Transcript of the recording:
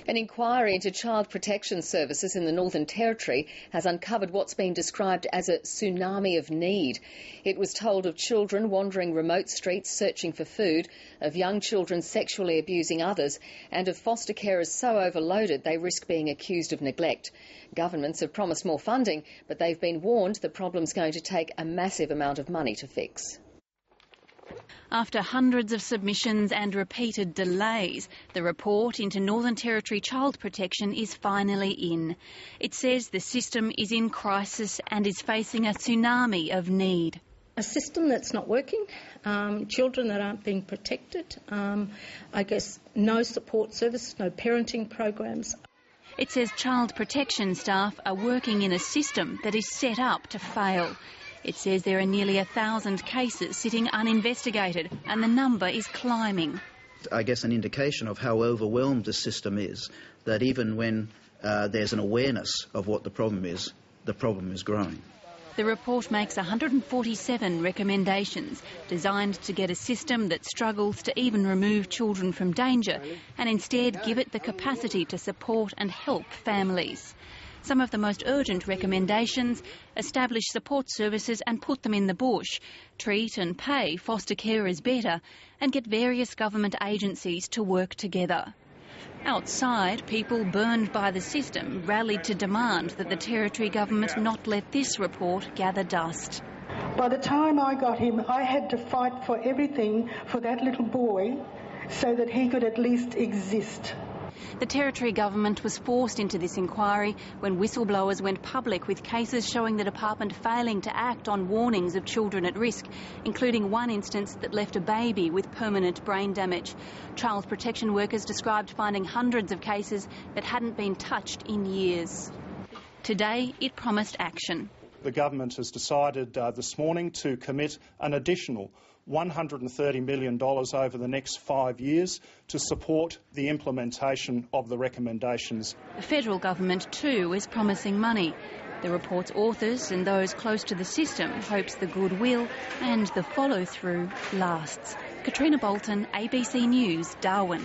An inquiry into child protection services in the Northern Territory has uncovered what's been described as a tsunami of need. It was told of children wandering remote streets searching for food, of young children sexually abusing others, and of foster carers so overloaded they risk being accused of neglect. Governments have promised more funding, but they've been warned the problem's going to take a massive amount of money to fix. After hundreds of submissions and repeated delays, the report into Northern Territory child protection is finally in. It says the system is in crisis and is facing a tsunami of need. A system that's not working, children that aren't being protected, I guess no support services, no parenting programs. It says child protection staff are working in a system that is set up to fail. It says there are nearly 1,000 cases sitting uninvestigated and the number is climbing. I guess an indication of how overwhelmed the system is, that even when there's an awareness of what the problem is growing. The report makes 147 recommendations designed to get a system that struggles to even remove children from danger and instead give it the capacity to support and help families. Some of the most urgent recommendations: establish support services and put them in the bush, treat and pay foster carers better, and get various government agencies to work together. Outside, people burned by the system rallied to demand that the Territory government not let this report gather dust. By the time I got him, I had to fight for everything for that little boy so that he could at least exist. The Territory government was forced into this inquiry when whistleblowers went public with cases showing the department failing to act on warnings of children at risk, including one instance that left a baby with permanent brain damage. Child protection workers described finding hundreds of cases that hadn't been touched in years. Today, it promised action. The government has decided this morning to commit an additional $130 million over the next 5 years to support the implementation of the recommendations. The federal government too is promising money. The report's authors and those close to the system hopes the goodwill and the follow-through lasts. Katrina Bolton, ABC News, Darwin.